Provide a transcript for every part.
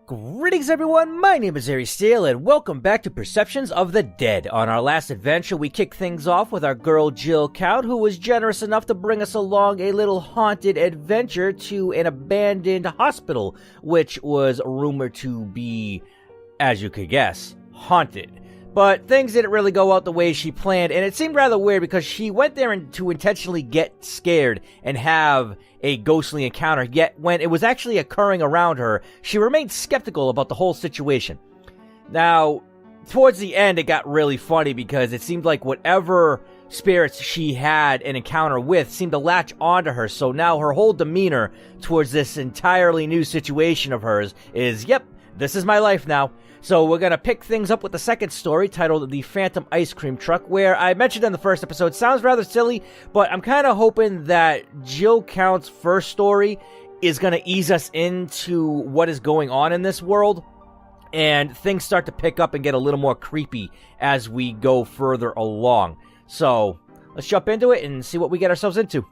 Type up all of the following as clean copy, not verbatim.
Greetings everyone, my name is Steele, and welcome back to Perceptions of the Dead. On our last adventure, we kicked things off with our girl Jill Count, who was generous enough to bring us along a little haunted adventure to an abandoned hospital, which was rumored to be, as you could guess, haunted. But things didn't really go out the way she planned, and it seemed rather weird because she went there to intentionally get scared and have a ghostly encounter, yet when it was actually occurring around her, she remained skeptical about the whole situation. Now, towards the end, it got really funny because it seemed like whatever spirits she had an encounter with seemed to latch onto her, so now her whole demeanor towards this entirely new situation of hers is, yep, this is my life now. So we're going to pick things up with the second story, titled The Phantom Ice Cream Truck, where I mentioned in the first episode, sounds rather silly, but I'm kind of hoping that Jill Count's first story is going to ease us into what is going on in this world, and things start to pick up and get a little more creepy as we go further along. So let's jump into it and see what we get ourselves into.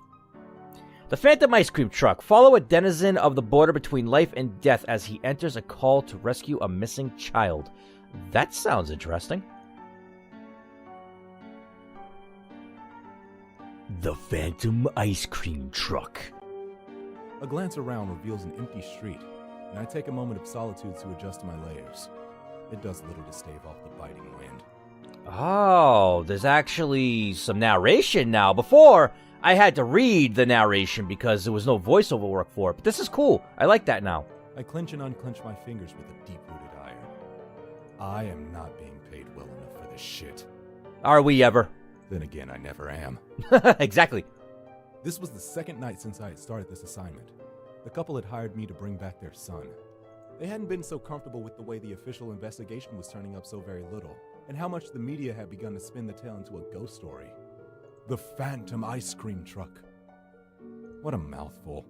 The Phantom Ice Cream Truck. Follow a denizen of the border between life and death as he enters a call to rescue a missing child. That sounds interesting. The Phantom Ice Cream Truck. A glance around reveals an empty street, and I take a moment of solitude to adjust to my layers. It does little to stave off the biting wind. Oh, there's actually some narration now. Before, I had to read the narration because there was no voiceover work for it, but this is cool. I like that now. I clench and unclench my fingers with a deep-rooted ire. I am not being paid well enough for this shit. Are we ever? Then again, I never am. Exactly. This was the second night since I had started this assignment. The couple had hired me to bring back their son. They hadn't been so comfortable with the way the official investigation was turning up so very little, and how much the media had begun to spin the tale into a ghost story. The Phantom Ice Cream Truck. What a mouthful.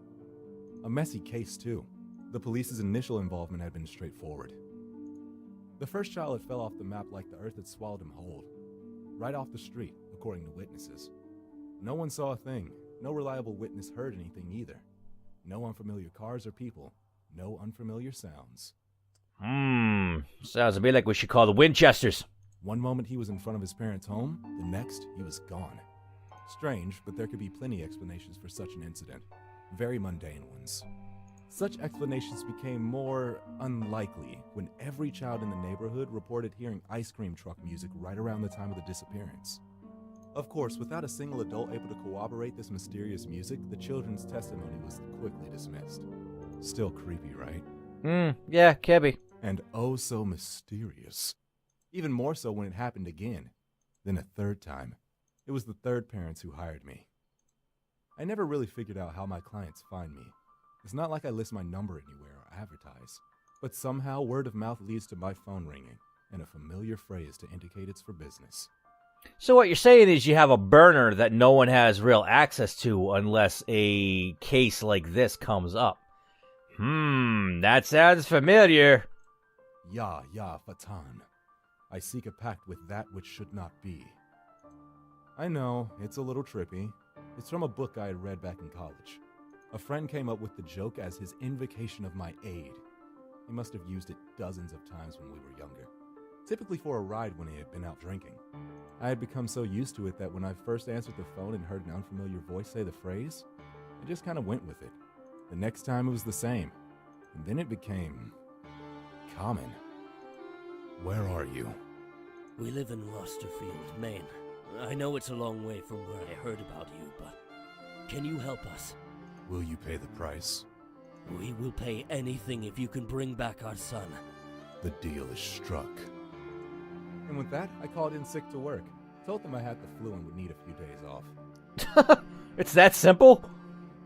A messy case, too. The police's initial involvement had been straightforward. The first child had fell off the map like the earth had swallowed him whole. Right off the street, according to witnesses. No one saw a thing. No reliable witness heard anything either. No unfamiliar cars or people. No unfamiliar sounds. Sounds to me like we should call the Winchesters. One moment he was in front of his parents' home, the next he was gone. Strange, but there could be plenty of explanations for such an incident. Very mundane ones. Such explanations became more unlikely when every child in the neighborhood reported hearing ice cream truck music right around the time of the disappearance. Of course, without a single adult able to corroborate this mysterious music, the children's testimony was quickly dismissed. Still creepy, right? Yeah, can be. And oh so mysterious. Even more so when it happened again. Then a third time. It was the third parents who hired me. I never really figured out how my clients find me. It's not like I list my number anywhere or advertise, but somehow word of mouth leads to my phone ringing, and a familiar phrase to indicate it's for business. So what you're saying is you have a burner that no one has real access to unless a case like this comes up. That sounds familiar. Ya, Fatan. I seek a pact with that which should not be. I know, it's a little trippy. It's from a book I had read back in college. A friend came up with the joke as his invocation of my aid. He must have used it dozens of times when we were younger, typically for a ride when he had been out drinking. I had become so used to it that when I first answered the phone and heard an unfamiliar voice say the phrase, I just kind of went with it. The next time it was the same, and then it became common. Where are you? We live in Westerfield, Maine. I know it's a long way from where I heard about you, but can you help us? Will you pay the price? We will pay anything if you can bring back our son. The deal is struck. And with that, I called in sick to work. Told them I had the flu and would need a few days off. It's that simple?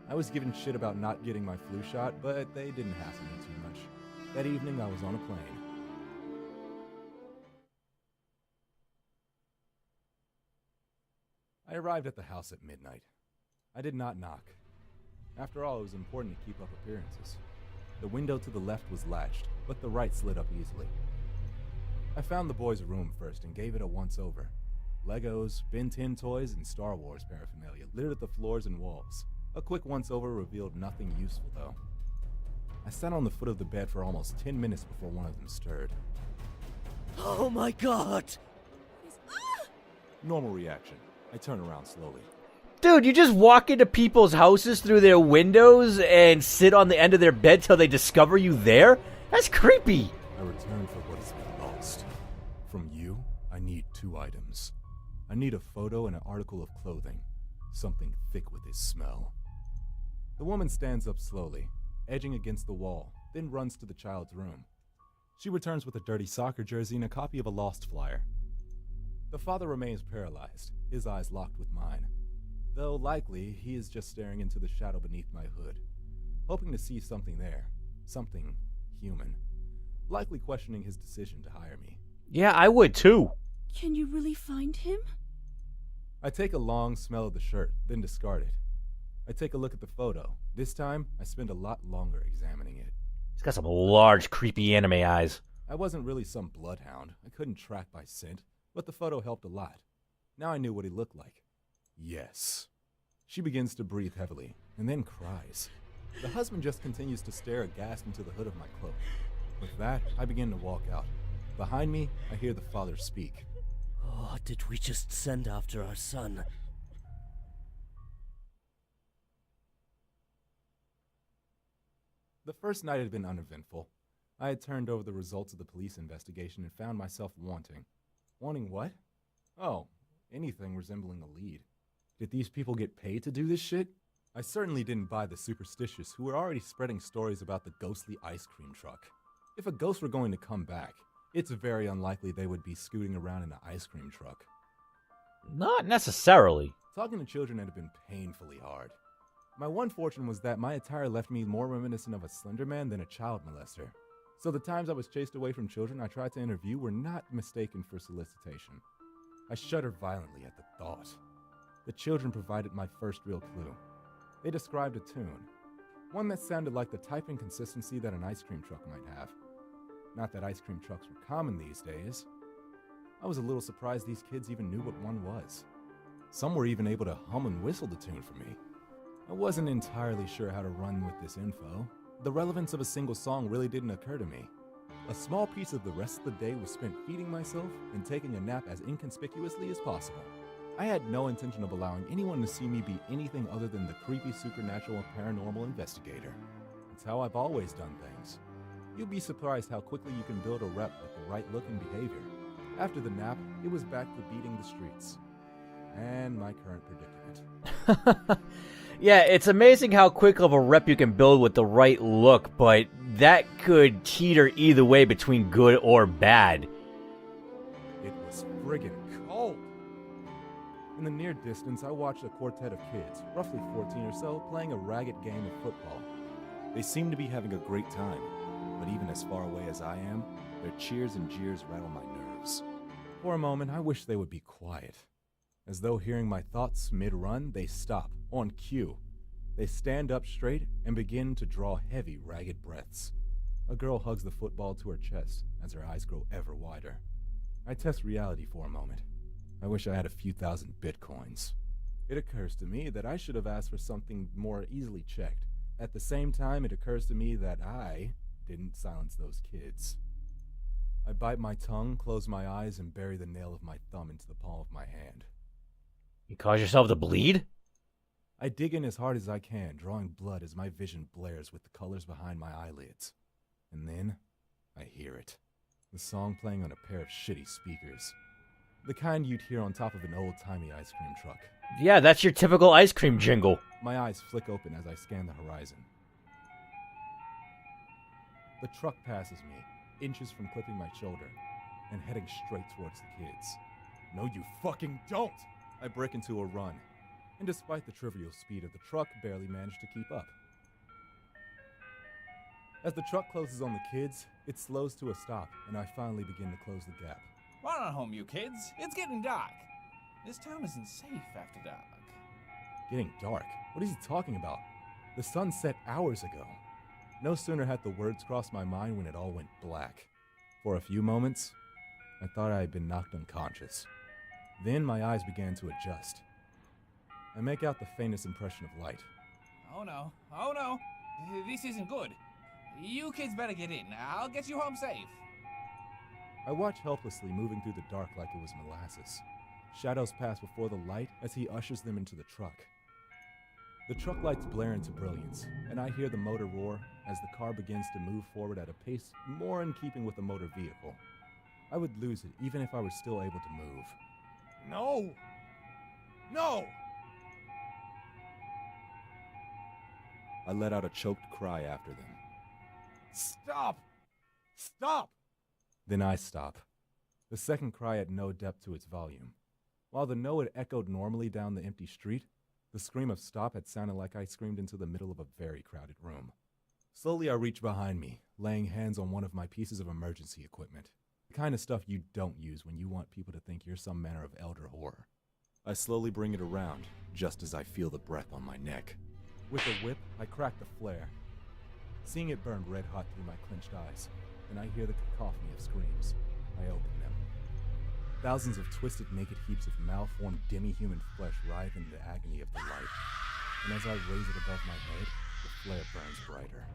I was given shit about not getting my flu shot, but they didn't hassle me too much. That evening, I was on a plane. I arrived at the house at midnight. I did not knock. After all, it was important to keep up appearances. The window to the left was latched, but the right slid up easily. I found the boys' room first and gave it a once-over. Legos, Ben 10 toys, and Star Wars paraphernalia littered the floors and walls. A quick once-over revealed nothing useful, though. I sat on the foot of the bed for almost 10 minutes before one of them stirred. Oh my god! Normal reaction. I turn around slowly. Dude, you just walk into people's houses through their windows and sit on the end of their bed till they discover you there? That's creepy. I return for what has been lost. From you, I need 2 items. I need a photo and an article of clothing. Something thick with its smell. The woman stands up slowly, edging against the wall, then runs to the child's room. She returns with a dirty soccer jersey and a copy of a lost flyer. The father remains paralyzed, his eyes locked with mine. Though likely, he is just staring into the shadow beneath my hood, hoping to see something there, something human, likely questioning his decision to hire me. Yeah, I would too. Can you really find him? I take a long smell of the shirt, then discard it. I take a look at the photo. This time, I spend a lot longer examining it. He's got some large, creepy anime eyes. I wasn't really some bloodhound. I couldn't track by scent, but the photo helped a lot. Now I knew what he looked like. Yes. She begins to breathe heavily, and then cries. The husband just continues to stare aghast into the hood of my cloak. With that, I begin to walk out. Behind me, I hear the father speak. What did we just send after our son? The first night had been uneventful. I had turned over the results of the police investigation and found myself wanting. Wanting what? Oh, anything resembling a lead. Did these people get paid to do this shit? I certainly didn't buy the superstitious who were already spreading stories about the ghostly ice cream truck. If a ghost were going to come back, it's very unlikely they would be scooting around in an ice cream truck. Not necessarily. Talking to children had been painfully hard. My one fortune was that my attire left me more reminiscent of a slender man than a child molester. So the times I was chased away from children I tried to interview were not mistaken for solicitation. I shuddered violently at the thought. The children provided my first real clue. They described a tune, one that sounded like the type and consistency that an ice cream truck might have. Not that ice cream trucks were common these days. I was a little surprised these kids even knew what one was. Some were even able to hum and whistle the tune for me. I wasn't entirely sure how to run with this info. The relevance of a single song really didn't occur to me. A small piece of the rest of the day was spent feeding myself and taking a nap as inconspicuously as possible. I had no intention of allowing anyone to see me be anything other than the creepy supernatural paranormal investigator. It's how I've always done things. You'll be surprised how quickly you can build a rep with the right look and behavior. After the nap, it was back to beating the streets. And my current predicament. Yeah, it's amazing how quick of a rep you can build with the right look, but that could teeter either way between good or bad. It was friggin' cold. In the near distance, I watched a quartet of kids, roughly 14 or so, playing a ragged game of football. They seemed to be having a great time, but even as far away as I am, their cheers and jeers rattle my nerves. For a moment, I wish they would be quiet. As though hearing my thoughts mid-run, they stop, on cue. They stand up straight and begin to draw heavy, ragged breaths. A girl hugs the football to her chest as her eyes grow ever wider. I test reality for a moment. I wish I had a few thousand bitcoins. It occurs to me that I should have asked for something more easily checked. At the same time, it occurs to me that I didn't silence those kids. I bite my tongue, close my eyes, and bury the nail of my thumb into the palm of my hand. You cause yourself to bleed? I dig in as hard as I can, drawing blood as my vision blares with the colors behind my eyelids. And then, I hear it. The song playing on a pair of shitty speakers. The kind you'd hear on top of an old-timey ice cream truck. Yeah, that's your typical ice cream jingle. My eyes flick open as I scan the horizon. The truck passes me, inches from clipping my shoulder, and heading straight towards the kids. No, you fucking don't! I break into a run, and despite the trivial speed of the truck, barely manage to keep up. As the truck closes on the kids, it slows to a stop, and I finally begin to close the gap. Run on home, you kids. It's getting dark. This town isn't safe after dark. Getting dark? What is he talking about? The sun set hours ago. No sooner had the words crossed my mind when it all went black. For a few moments, I thought I had been knocked unconscious. Then my eyes began to adjust. I make out the faintest impression of light. Oh no. This isn't good. You kids better get in. I'll get you home safe. I watch helplessly, moving through the dark like it was molasses. Shadows pass before the light as he ushers them into the truck. The truck lights blare into brilliance, and I hear the motor roar as the car begins to move forward at a pace more in keeping with a motor vehicle. I would lose it even if I were still able to move. No! No! I let out a choked cry after them. Stop! Stop! Then I stop. The second cry had no depth to its volume. While the no had echoed normally down the empty street, the scream of stop had sounded like I screamed into the middle of a very crowded room. Slowly I reach behind me, laying hands on one of my pieces of emergency equipment. The kind of stuff you don't use when you want people to think you're some manner of elder horror. I slowly bring it around, just as I feel the breath on my neck. With a whip, I crack the flare. Seeing it burn red hot through my clenched eyes, and I hear the cacophony of screams. I open them. Thousands of twisted, naked heaps of malformed, demi-human flesh writhe in the agony of the light. And as I raise it above my head, the flare burns brighter.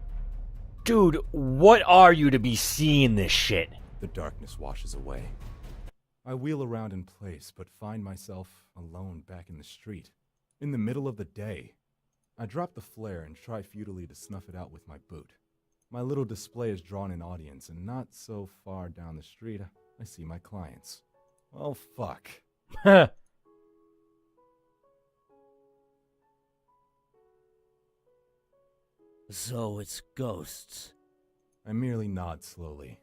Dude, what are you to be seeing this shit? The darkness washes away. I wheel around in place, but find myself alone back in the street. In the middle of the day. I drop the flare and try futilely to snuff it out with my boot. My little display has drawn an audience, and not so far down the street, I see my clients. Oh, fuck. So it's ghosts. I merely nod slowly.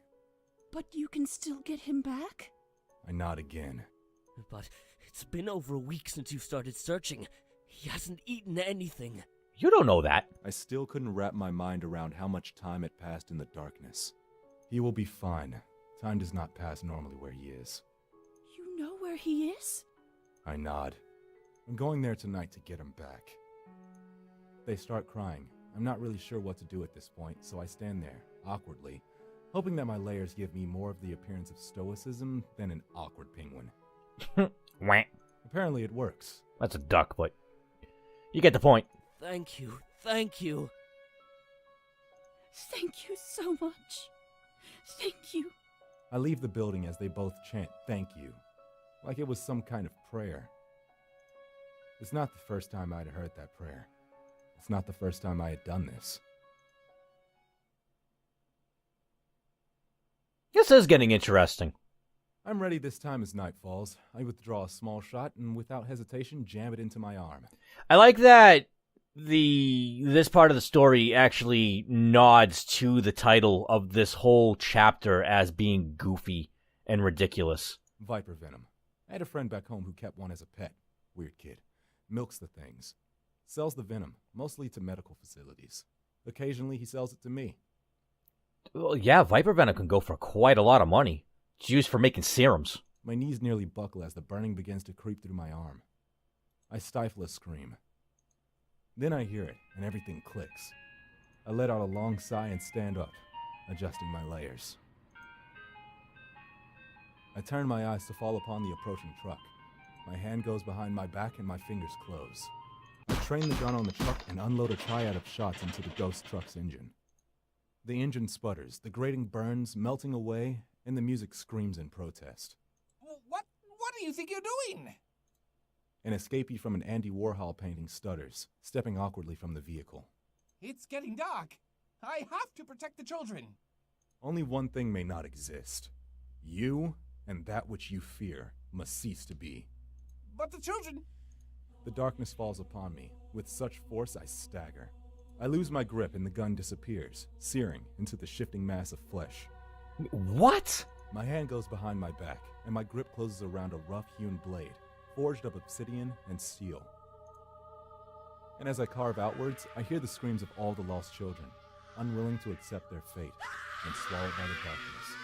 But you can still get him back? I nod again. But it's been over a week since you started searching. He hasn't eaten anything. You don't know that. I still couldn't wrap my mind around how much time had passed in the darkness. He will be fine. Time does not pass normally where he is. You know where he is? I nod. I'm going there tonight to get him back. They start crying. I'm not really sure what to do at this point, so I stand there, awkwardly, hoping that my layers give me more of the appearance of stoicism than an awkward penguin. Wah. Apparently it works. That's a duck, but you get the point. Thank you. Thank you. Thank you so much. Thank you. I leave the building as they both chant thank you, like it was some kind of prayer. It's not the first time I'd heard that prayer. It's not the first time I had done this. This is getting interesting. I'm ready this time as night falls. I withdraw a small shot and without hesitation jam it into my arm. I like that this part of the story actually nods to the title of this whole chapter as being goofy and ridiculous. Viper venom. I had a friend back home who kept one as a pet. Weird kid. Milks the things. Sells the venom, mostly to medical facilities. Occasionally he sells it to me. Well, yeah, viper venom can go for quite a lot of money. It's used for making serums. My knees nearly buckle as the burning begins to creep through my arm. I stifle a scream. Then I hear it, and everything clicks. I let out a long sigh and stand up, adjusting my layers. I turn my eyes to fall upon the approaching truck. My hand goes behind my back and my fingers close. I train the gun on the truck and unload a triad of shots into the ghost truck's engine. The engine sputters, the grating burns, melting away, and the music screams in protest. What do you think you're doing? An escapee from an Andy Warhol painting stutters, stepping awkwardly from the vehicle. It's getting dark. I have to protect the children. Only one thing may not exist. You and that which you fear must cease to be. But the children... The darkness falls upon me. With such force, I stagger. I lose my grip and the gun disappears, searing into the shifting mass of flesh. What? My hand goes behind my back, and my grip closes around a rough-hewn blade, forged of obsidian and steel. And as I carve outwards, I hear the screams of all the lost children, unwilling to accept their fate, and swallowed by the darkness.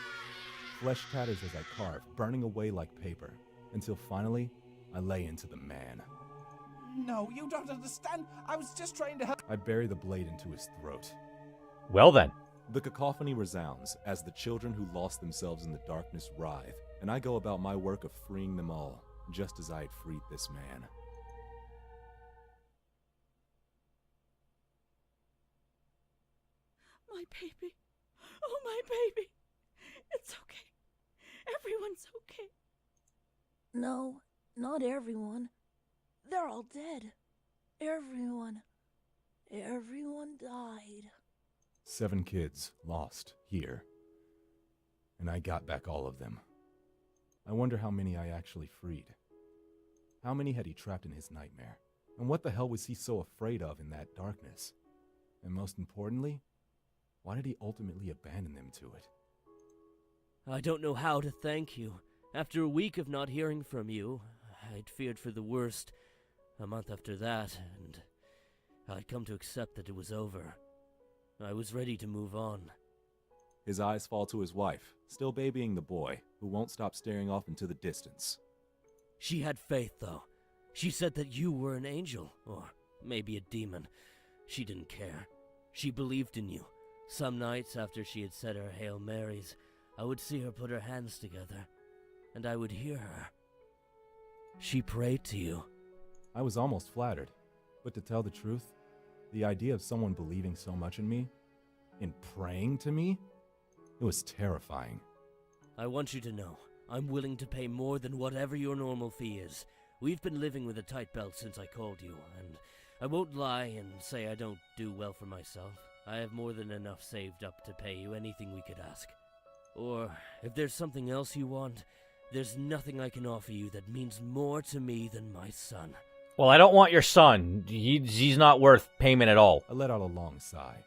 Flesh tatters as I carve, burning away like paper, until finally, I lay into the man. No, you don't understand. I was just trying to help. I bury the blade into his throat. Well then. The cacophony resounds as the children who lost themselves in the darkness writhe, and I go about my work of freeing them all, just as I had freed this man. my baby. Oh, my baby. It's okay. Everyone's okay. No, not everyone. They're all dead. Everyone died. 7 kids lost here. And I got back all of them. I wonder how many I actually freed. How many had he trapped in his nightmare? And what the hell was he so afraid of in that darkness? And most importantly, why did he ultimately abandon them to it? I don't know how to thank you. After a week of not hearing from you, I'd feared for the worst. A month after that, and I'd come to accept that it was over. I was ready to move on. His eyes fall to his wife, still babying the boy, who won't stop staring off into the distance. She had faith, though. She said that you were an angel, or maybe a demon. She didn't care. She believed in you. Some nights after she had said her Hail Marys, I would see her put her hands together, and I would hear her. She prayed to you. I was almost flattered, but to tell the truth, the idea of someone believing so much in me, in praying to me, it was terrifying. I want you to know, I'm willing to pay more than whatever your normal fee is. We've been living with a tight belt since I called you, and I won't lie and say I don't do well for myself. I have more than enough saved up to pay you anything we could ask. Or, if there's something else you want, there's nothing I can offer you that means more to me than my son. Well, I don't want your son. He's not worth payment at all. I let out a long sigh.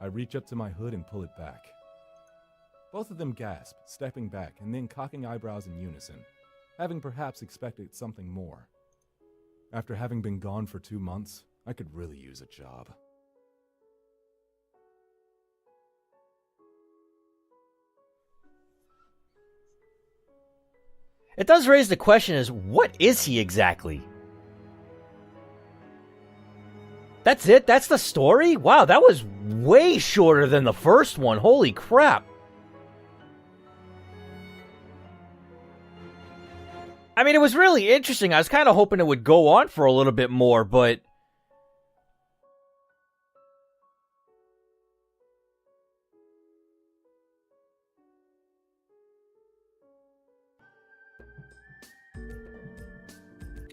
I reach up to my hood and pull it back. Both of them gasp, stepping back and then cocking eyebrows in unison, having perhaps expected something more. After having been gone for 2 months, I could really use a job. It does raise the question is, what is he exactly? That's it? That's the story? Wow, that was way shorter than the first one. Holy crap. I mean, it was really interesting. I was kind of hoping it would go on for a little bit more, but...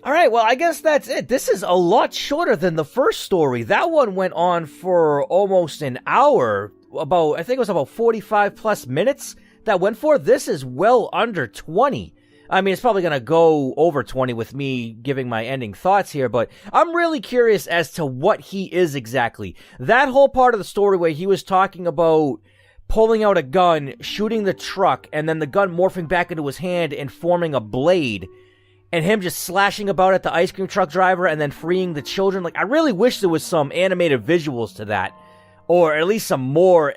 Alright, well, I guess that's it. This is a lot shorter than the first story. That one went on for almost an hour. I think it was about 45 plus minutes that went for. This is well under 20. I mean, it's probably going to go over 20 with me giving my ending thoughts here, but I'm really curious as to what he is exactly. That whole part of the story where he was talking about pulling out a gun, shooting the truck, and then the gun morphing back into his hand and forming a blade, and him just slashing about at the ice cream truck driver and then freeing the children. Like, I really wish there was some animated visuals to that, or at least some more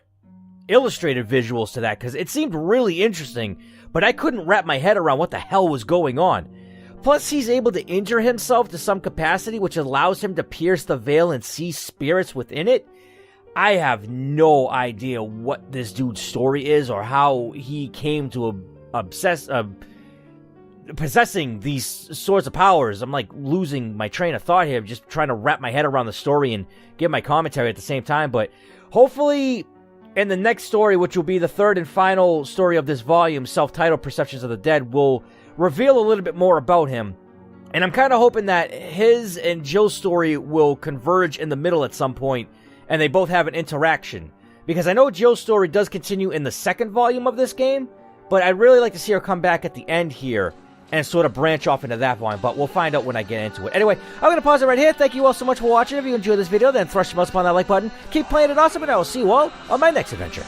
illustrated visuals to that, because it seemed really interesting, but I couldn't wrap my head around what the hell was going on. Plus, he's able to injure himself to some capacity, which allows him to pierce the veil and see spirits within it. I have no idea what this dude's story is or how he came to possessing these sorts of powers. I'm like losing my train of thought here, just trying to wrap my head around the story and give my commentary at the same time. But hopefully in the next story, which will be the third and final story of this volume, self-titled Perceptions of the Dead, will reveal a little bit more about him. And I'm kind of hoping that his and Jill's story will converge in the middle at some point, and they both have an interaction. Because I know Jill's story does continue in the second volume of this game, but I'd really like to see her come back at the end here and sort of branch off into that volume, but we'll find out when I get into it. Anyway, I'm going to pause it right here. Thank you all so much for watching. If you enjoyed this video, then thrust your mouse upon that like button. Keep playing it awesome, and I will see you all on my next adventure.